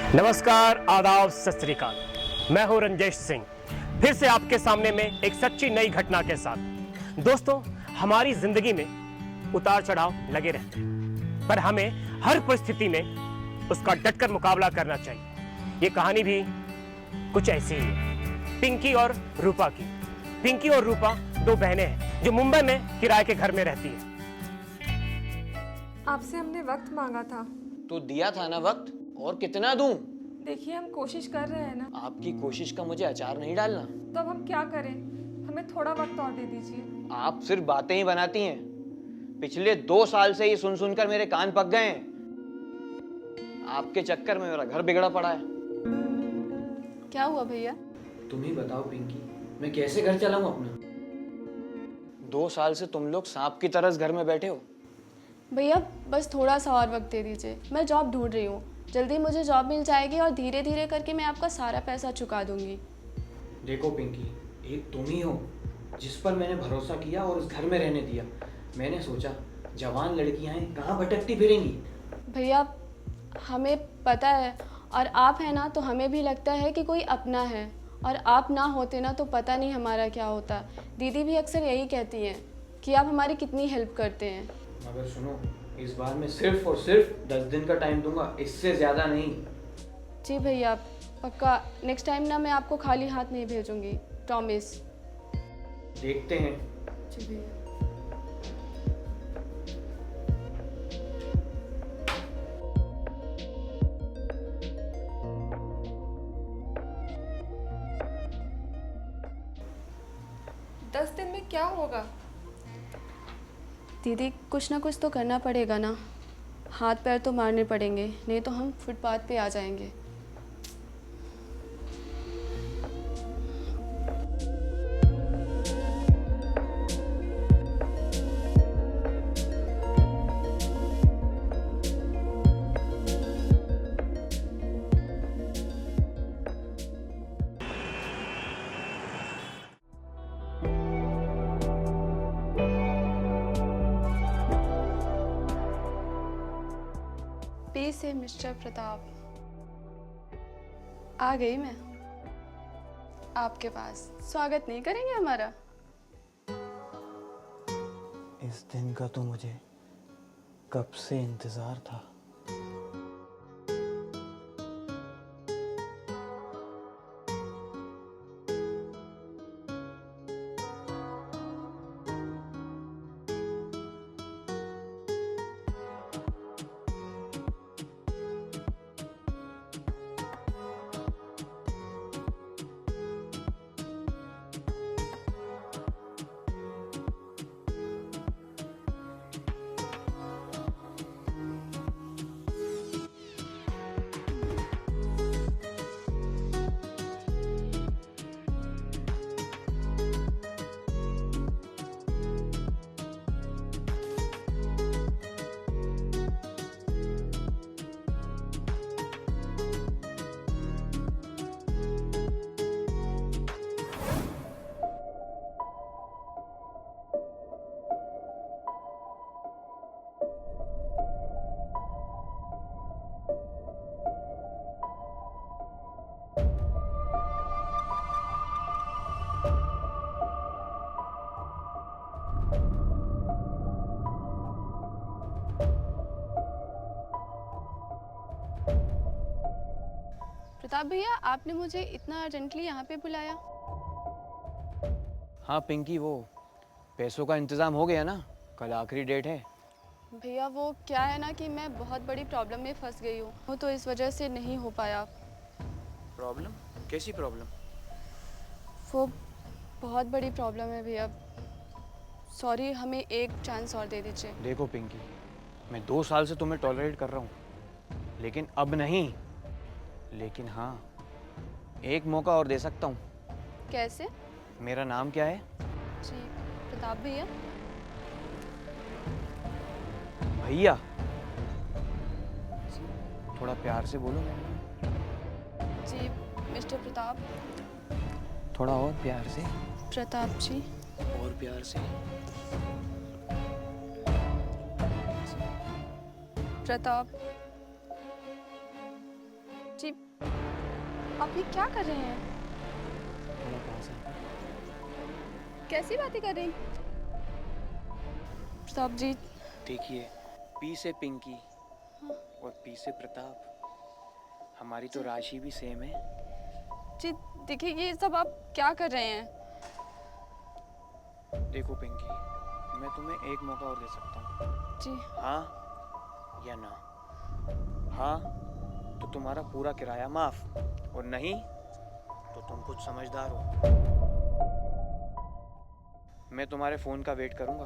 नमस्कार, आदाब, सत श्री अकाल। मैं हूं रंजेश सिंह, फिर से आपके सामने में एक सच्ची नई घटना के साथ। दोस्तों, हमारी जिंदगी में उतार चढ़ाव लगे रहते हैं, पर हमें हर परिस्थिति में उसका डटकर मुकाबला करना चाहिए। ये कहानी भी कुछ ऐसी ही है, पिंकी और रूपा की। पिंकी और रूपा दो बहनें हैं जो मुंबई में किराए के घर में रहती हैं। आपसे हमने वक्त मांगा था। तो दिया था ना वक्त, और कितना दूं? देखिए, हम कोशिश कर रहे हैं ना। आपकी कोशिश का मुझे अचार नहीं डालना। तो अब हम क्या करें? हमें थोड़ा वक्त और दे दीजिए। आप सिर्फ बातें ही बनाती हैं। पिछले 2 साल से ये सुन सुनकर मेरे कान पक गए हैं। आपके चक्कर में मेरा घर बिगड़ा पड़ा है। क्या हुआ भैया? तुम ही बताओ पिंकी, मैं कैसे घर चलाऊं अपना? 2 साल से तुम लोग सांप की तरह इस घर में बैठे हो। भैया बस थोड़ा सा और वक्त दे दीजिए, मैं जॉब ढूंढ रही हूँ। जल्दी मुझे जॉब मिल जाएगी और धीरे धीरे करके मैं आपका सारा पैसा चुका दूंगी। देखो पिंकी, एक तुम ही हो जिस पर मैंने भरोसा किया और इस घर में रहने दिया। मैंने सोचा जवान लड़कियां हैं, कहाँ भटकती फिरेंगी। भैया हमें पता है, और आप हैं ना तो हमें भी लगता है कि कोई अपना है, और आप ना होते ना तो पता नहीं हमारा क्या होता। दीदी भी अक्सर यही कहती हैं कि आप हमारी कितनी हेल्प करते हैं। मगर सुनो, इस बार मैं सिर्फ और सिर्फ 10 दिन का टाइम दूंगा, इससे ज्यादा नहीं। जी भैया पक्का, नेक्स्ट टाइम ना मैं आपको खाली हाथ नहीं भेजूंगी, प्रॉमिस। देखते हैं। जी भैया। दस दिन में क्या होगा? दीदी कुछ ना कुछ तो करना पड़ेगा ना, हाथ पैर तो मारने पड़ेंगे, नहीं तो हम फुटपाथ पे आ जाएंगे। पी से मिस्टर प्रताप। आ गई मैं आपके पास। स्वागत नहीं करेंगे हमारा? इस दिन का तो मुझे कब से इंतजार था। प्रताप भैया, आपने मुझे इतना अर्जेंटली यहाँ पे बुलाया? हाँ पिंकी, वो पैसों का इंतजाम हो गया ना? कल आखिरी डेट है। भैया वो क्या है ना कि मैं बहुत बड़ी प्रॉब्लम में फंस गई हूँ, तो इस वजह से नहीं हो पाया। प्रॉब्लम? कैसी प्रॉब्लम? वो बहुत बड़ी प्रॉब्लम है भैया, सॉरी, हमें एक चांस और दे दीजिए। देखो पिंकी, मैं 2 साल से तुम्हें टॉलरेट कर रहा हूँ, लेकिन अब नहीं। लेकिन हाँ, एक मौका और दे सकता हूँ। कैसे? मेरा नाम क्या है? जी प्रताप भैया। भैया? थोड़ा प्यार से बोलो। जी मिस्टर प्रताप। थोड़ा और प्यार से। प्रताप जी। और प्यार से। प्रताप जी। आप ये क्या कर रहे हैं? थोड़ा पास आ। कैसी बातें कर रही? प्रताप जी, देखिए, पी से पिंकी और पी से प्रताप, हमारी तो राशि भी सेम है। जी देखिए ये सब आप क्या कर रहे हैं? देखो पिंकी, मैं तुम्हें एक मौका और दे सकता हूँ, जी हाँ या ना। हाँ तो तुम्हारा पूरा किराया माफ, और नहीं तो तुम कुछ समझदार हो। मैं तुम्हारे फोन का वेट करूंगा।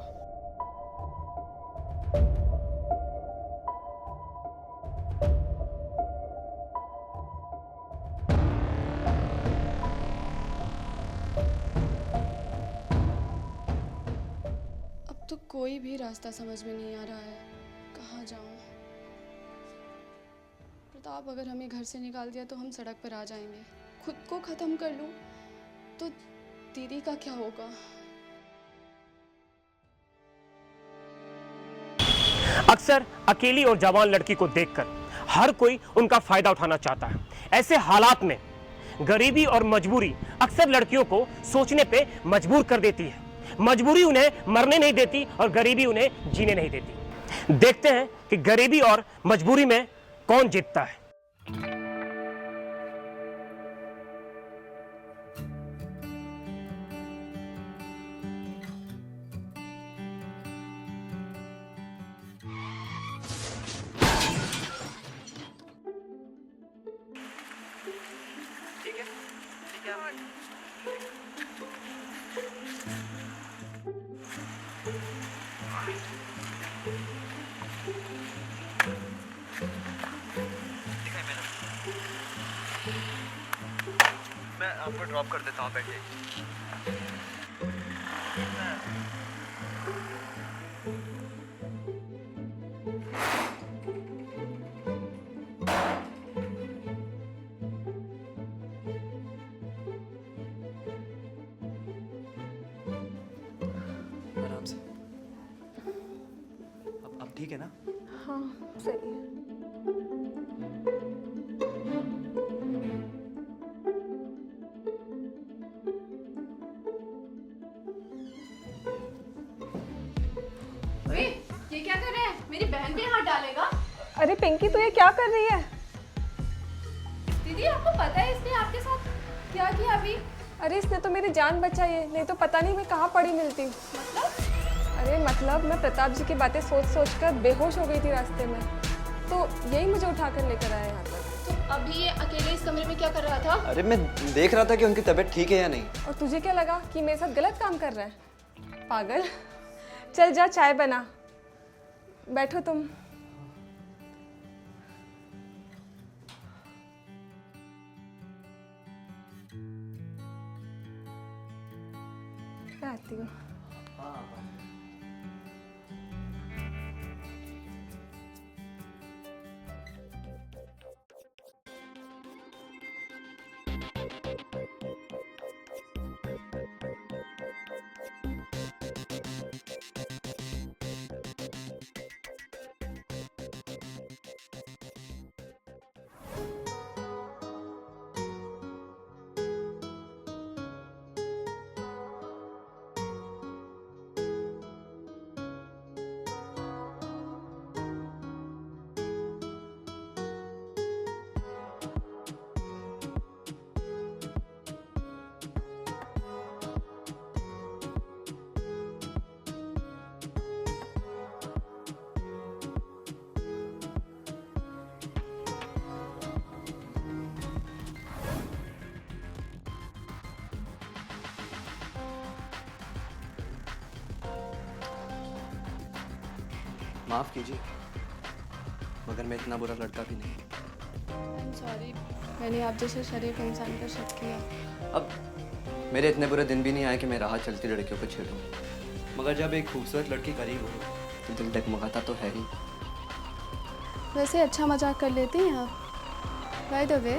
अब तो कोई भी रास्ता समझ में नहीं आ रहा है, कहाँ जाऊँ? प्रताप अगर हमें घर से निकाल दिया तो हम सड़क पर आ जाएंगे। खुद को ख़त्म कर लूँ तो दीदी का क्या होगा? अक्सर अकेली और जवान लड़की को देखकर हर कोई उनका फायदा उठाना चाहता है। ऐसे हालात में गरीबी और मजबूरी अक्सर लड़कियों को सोचने पे मजबूर कर देती है। मजबूरी उन्हें मरने नहीं देती और गरीबी उन्हें जीने नहीं देती। देखते हैं कि गरीबी और मजबूरी में कौन जीतता है। मैं आपको ड्रॉप कर देता हूँ, बैठिए। आराम से। अब ठीक है ना? हाँ सही है। ये क्या कर रहे हैं? मेरी बहन पे हाथ डालेगा? अरे पिंकी तू ये क्या कर रही है? दीदी आपको पता है इसने आपके साथ क्या किया अभी? अरे इसने तो मेरी जान बचाई है, नहीं तो पता नहीं मैं कहाँ पड़ी मिलती। मतलब? अरे मतलब मैं प्रताप जी की बातें सोच सोच कर बेहोश हो गई थी रास्ते में, तो यही मुझे उठाकर लेकर आया यहाँ तक। तो अभी ये अकेले इस कमरे में क्या कर रहा था? अरे मैं देख रहा था कि उनकी तबीयत ठीक है या नहीं। और तुझे क्या लगा कि मेरे साथ गलत काम कर रहा है? पागल। चल जा चाय बना, बैठो तुम। मैं आती हूँ। माफ़ कीजिए, मगर मैं इतना बुरा लड़का भी नहीं। I'm sorry, मैंने आप जैसे शरीफ इंसान पर शक किया। अब मेरे इतने बुरे दिन भी नहीं आए कि मैं राह चलती लड़कियों को छेड़ूं, मगर जब एक खूबसूरत लड़की करीब हो तो दिल डगमगाता तो है ही। वैसे अच्छा मजाक कर लेती हैं आप। बाय द वे,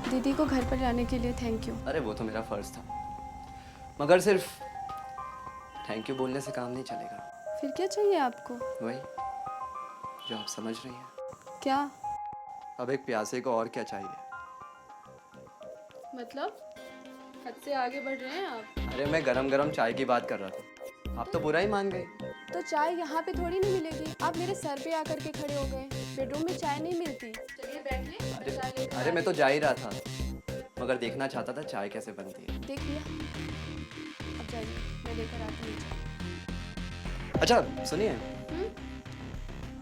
दीदी को घर पर जाने के लिए थैंक यू। अरे वो तो मेरा फ़र्ज़ था, मगर सिर्फ थैंक यू बोलने से काम नहीं चलेगा। फिर क्या चाहिए आपको? वही जो आप समझ रही हैं। क्या? अब एक प्यासे को और क्या चाहिए? मतलब हद से आगे बढ़ रहे हैं आप। अरे मैं गरम गरम चाय की बात कर रहा था, आप तो बुरा ही मान गए। तो चाय यहाँ पे थोड़ी नहीं मिलेगी, आप मेरे सर पे आकर के खड़े हो गए। बेडरूम में चाय नहीं मिलती। चलिए बैठिए, मैं चाय लेकर अरे मैं तो जा ही रहा था, मगर देखना चाहता था चाय कैसे बनती है। देख लिया। अब जाइए, मैं लेकर आती हूँ चाय। अच्छा सुनिए,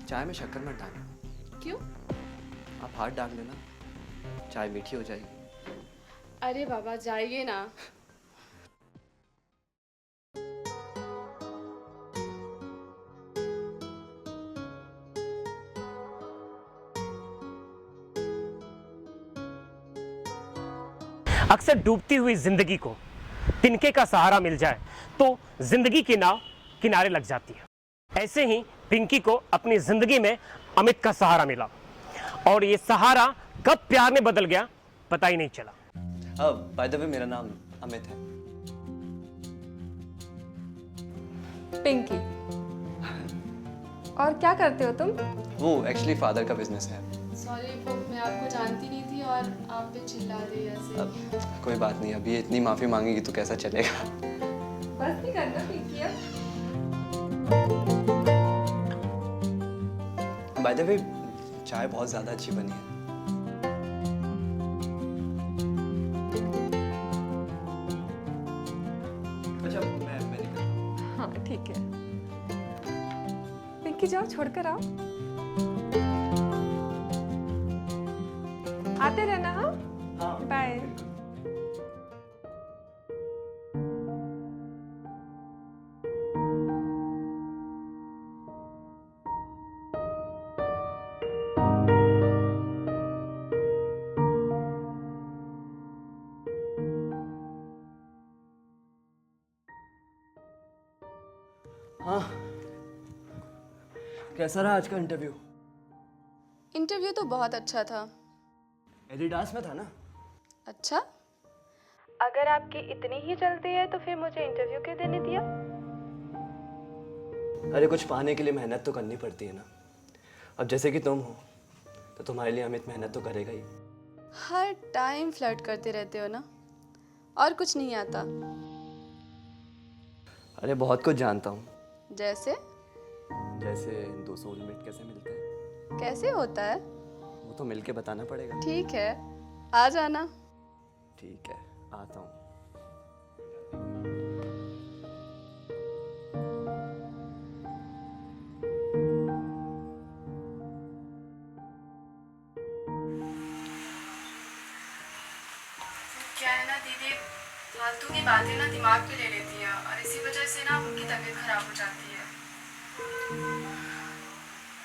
चाय में शक्कर मत डालना। क्यों? आप हाथ डाल लेना, चाय मीठी हो जाएगी। अरे बाबा जाइए ना। अक्सर डूबती हुई जिंदगी को तिनके का सहारा मिल जाए तो जिंदगी की नाव किनारे लग जाती है। ऐसे ही पिंकी को अपनी जिंदगी में अमित का सहारा मिला और ये सहारा कब प्यार में बदल गया पता ही नहीं चला। बाय द वे मेरा नाम अमित है। पिंकी। और क्या करते हो तुम? वो एक्चुअली फादर का बिजनेस है। सॉरी, मैं आपको जानती नहीं थी और आप पे चिल्ला दी ऐसे। अब कोई बात नहीं, अभी इतनी माफ़ी मांगेगी तो कैसा चलेगा। बस नहीं करना पिंकी अब। बाय द वे चाय बहुत ज़्यादा अच्छी बनी है। अच्छा मैं निकलता हूँ। हाँ ठीक है। पिंकी जाओ, छोड़कर आओ। आते रहना। हाँ हाँ बाय। हाँ, कैसा रहा आज का इंटरव्यू? इंटरव्यू तो बहुत अच्छा था। एडिडास में था ना? अच्छा, अगर आपकी इतनी ही जल्दी है तो फिर मुझे इंटरव्यू क्यों देने दिया? अरे कुछ पाने के लिए मेहनत तो करनी पड़ती है ना। अब जैसे कि तुम हो तो तुम्हारे लिए अमित मेहनत तो करेगा ही। हर टाइम फ्लर्ट करते रहते हो ना, और कुछ नहीं आता। अरे बहुत कुछ जानता हूँ। जैसे? जैसे दो सोलमेट कैसे मिलते हैं। कैसे होता है? वो तो मिलके बताना पड़ेगा। ठीक है, आ जाना। ठीक है, आता हूँ। क्या है ना दीदी, फालतू की बातें ना दिमाग पे ले लेती है और इसी वजह से ना उनकी तबीयत खराब हो जाती है।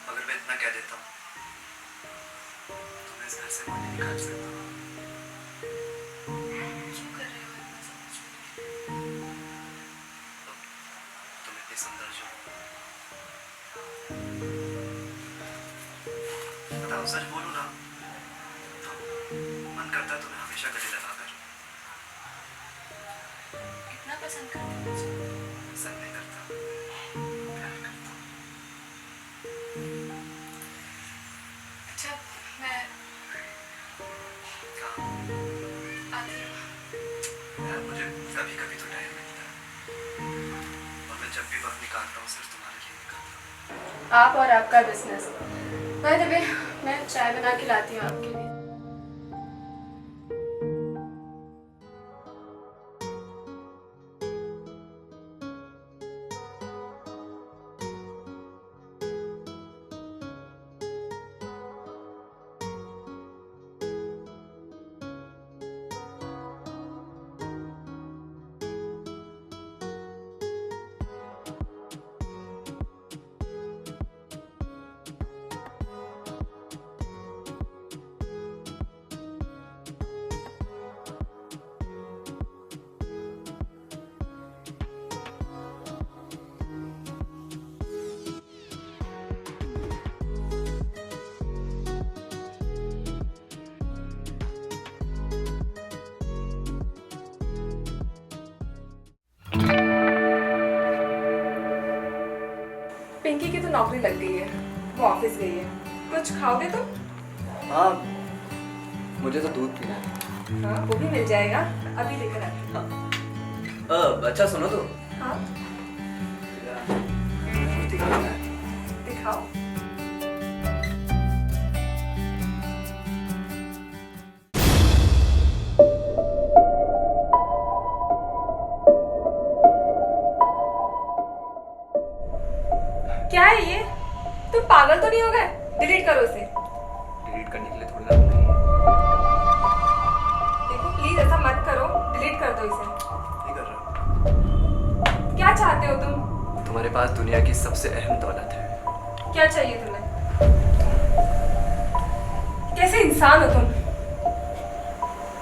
अगर मैं इतना कह देता हूँ तो मैं इस घर से मुझे निकाल सकता हूँ। क्यों कर रहे हो इतना सब कुछ? तुम इतनी सुंदर जो। बताओ सच बोलो ना, तो मन करता तुम्हें हमेशा गले लगाकर। इतना पसंद करते हो मुझे? पसंद नहीं करता, प्यार करता हूँ। अच्छा, मैं कहाँ? आती हूँ। यार मुझे कभी कभी तो टाइम मिलता है और मैं जब भी वक्त निकालता हूँ सिर्फ तुम्हारे लिए निकालता हूँ। आप और आपका बिजनेस। बाय द वे, मैं चाय बना के लाती हूँ आपके लिए। पिंकी की तो नौकरी लग गई है, वो ऑफिस गई है। कुछ खाओगे तुम? हाँ मुझे तो दूध पीना है। हाँ वो भी मिल जाएगा, अभी लेकर आती हूँ। अच्छा सुनो तो, हाँ कुछ दिखाना है। दिखाओ। क्या है ये? तुम पागल तो नहीं हो गए? डिलीट करो इसे। डिलीट करने के लिए थोड़ी ना बनाई है। देखो प्लीज ऐसा मत करो, डिलीट कर दो इसे। नहीं कर रहा। क्या चाहते हो तुम? तुम्हारे पास दुनिया की सबसे अहम दौलत है। क्या चाहिए तुम्हें? कैसे इंसान हो तुम?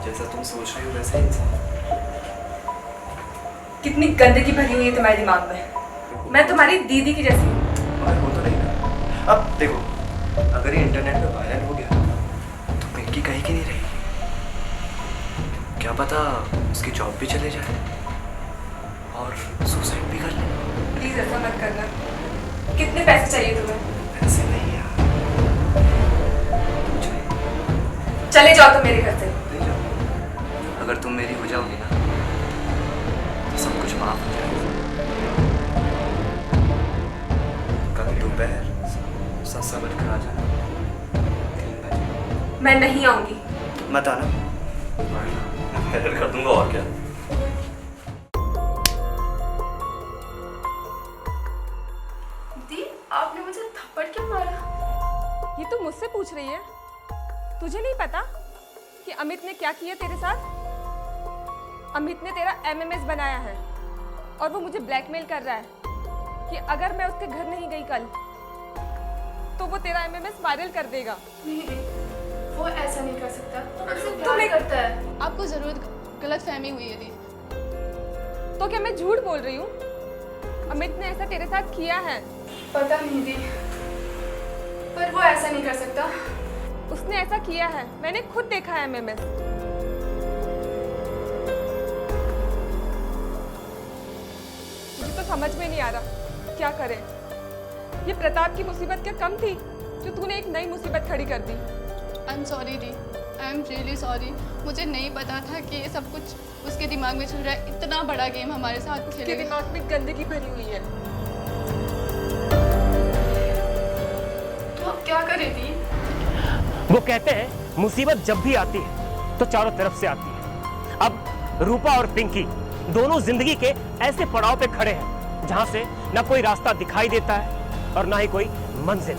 जैसा तुम सोच रही हो वैसा ही इंसान। कितनी गंदगी भरी हुई है तुम्हारे दिमाग में। मैं तुम्हारी दीदी की जैसी हूँ। मगर वो तो नहीं ना। अब देखो, अगर ये इंटरनेट पे वायरल हो गया तो पिंकी कहीं की नहीं रहेगी। क्या पता उसकी जॉब भी चले जाए और सुसाइड भी कर ले। प्लीज ऐसा मत करना। कितने पैसे चाहिए तुम्हें? ऐसे नहीं यार, तुम चाहिए चले जाओ तुम मेरे घर से। ले जाओ। अगर तुम मेरी हो जाओगी ना तो सब कुछ माफ हो जाएगा। कल दोपहर 7 बजकर आ जाना। 3 बजे मैं नहीं आऊंगी। मत आना, मैं वायरल कर दूंगा और क्या। दी, आपने मुझे थप्पड़ क्यों मारा? ये तू मुझसे पूछ रही है? तुझे नहीं पता कि अमित ने क्या किया तेरे साथ? अमित ने तेरा एमएमएस बनाया है और वो मुझे ब्लैकमेल कर रहा है कि अगर मैं उसके घर नहीं गई कल तो वो तेरा एमएमएस वायरल कर देगा। नहीं दी, वो ऐसा नहीं कर सकता। वो मुझसे तुम प्यार एक- करता है। आपको जरूर गलत फहमी हुई है दी। तो क्या मैं झूठ बोल रही हूँ? अमित ने ऐसा तेरे साथ किया है। पता नहीं दी, पर वो ऐसा नहीं कर सकता। उसने ऐसा किया है, मैंने खुद देखा है एमएमएस। मुझे तो समझ में नहीं आ रहा क्या करे। ये प्रताप की मुसीबत क्या कम थी जो तूने एक नई मुसीबत खड़ी कर दी? आई एम सॉरी दी, आई एम रियली सॉरी। मुझे नहीं पता था कि ये सब कुछ उसके दिमाग में चल रहा है। इतना बड़ा गेम हमारे साथ उसके खेलेगा। दिमाग में गंदगी भरी हुई है। तो अब क्या करें दी? वो कहते हैं मुसीबत जब भी आती है तो चारों तरफ से आती है। अब रूपा और पिंकी दोनों जिंदगी के ऐसे पड़ाव पे खड़े हैं जहां से ना कोई रास्ता दिखाई देता है और ना ही कोई मंजिल।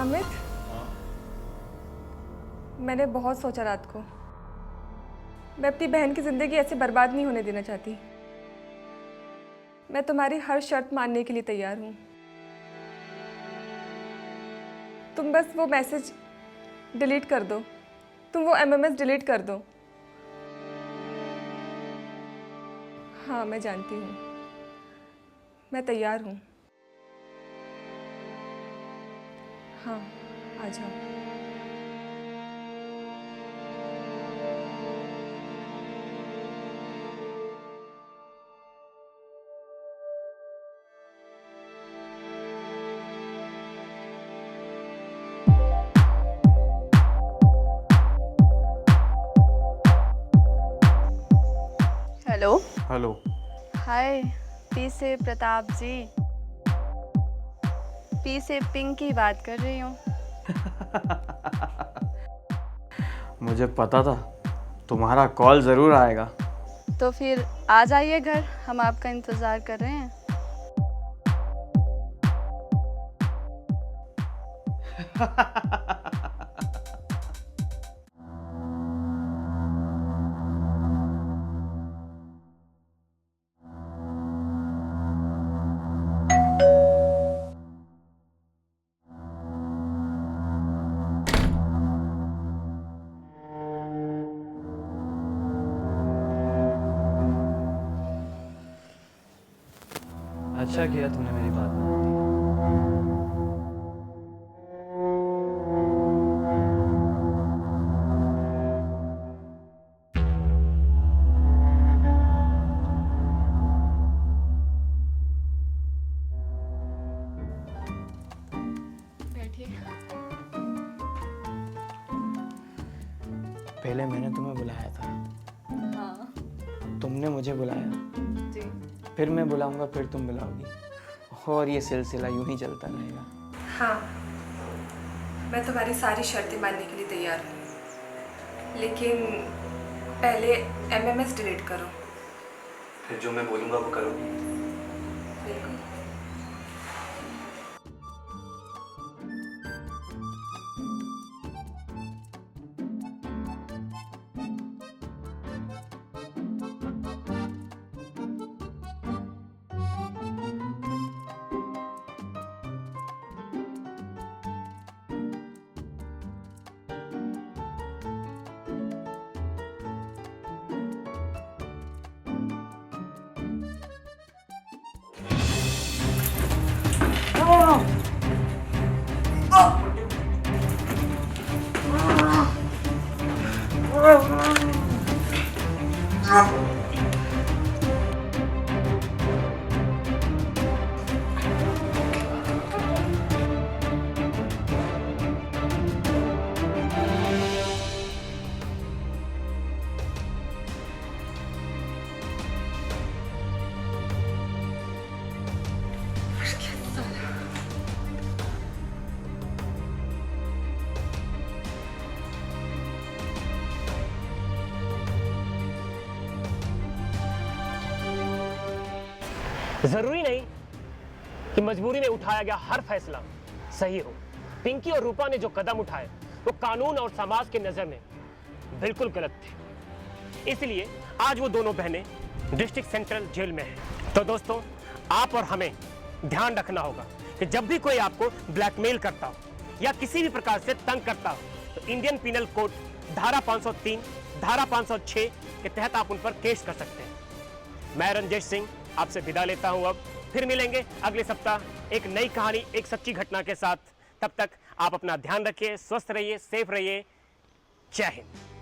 अमित, मैंने बहुत सोचा रात को। मैं अपनी बहन की जिंदगी ऐसे बर्बाद नहीं होने देना चाहती। मैं तुम्हारी हर शर्त मानने के लिए तैयार हूँ। तुम बस वो मैसेज डिलीट कर दो। तुम वो एमएमएस डिलीट कर दो। हाँ मैं जानती हूँ, मैं तैयार हूँ। हाँ आ जाओ। हेलो। हेलो। हाय, पी से प्रताप जी। पी से पिंकी बात कर रही हूँ। मुझे पता था तुम्हारा कॉल ज़रूर आएगा। तो फिर आ जाइए घर, हम आपका इंतज़ार कर रहे हैं। अच्छा किया तूने मेरी बात मान ली। पहले मैंने तुम्हें बुलाया था, हाँ तुमने मुझे बुलाया, जी। फिर मैं बुलाऊंगा, फिर तुम बुलाओगी, और ये सिलसिला यूं ही चलता रहेगा। हाँ, मैं तुम्हारी सारी शर्तें मानने के लिए तैयार हूँ, लेकिन पहले MMS डिलीट करो। फिर जो मैं बोलूँगा वो करो। बिल्कुल। जरूरी नहीं कि मजबूरी में उठाया गया हर फैसला सही हो। पिंकी और रूपा ने जो कदम उठाए वो कानून और समाज की नजर में बिल्कुल गलत थे, इसलिए आज वो दोनों बहनें डिस्ट्रिक्ट सेंट्रल जेल में हैं। तो दोस्तों, आप और हमें ध्यान रखना होगा कि जब भी कोई आपको ब्लैकमेल करता हो या किसी भी प्रकार से तंग करता हो तो इंडियन पिनल कोड धारा 503, धारा 506 के तहत आप उन पर केस कर सकते हैं। मैं रंजेश सिंह आपसे विदा लेता हूं। अब फिर मिलेंगे अगले सप्ताह एक नई कहानी, एक सच्ची घटना के साथ। तब तक आप अपना ध्यान रखिए, स्वस्थ रहिए, सेफ रहिए। जय हिंद।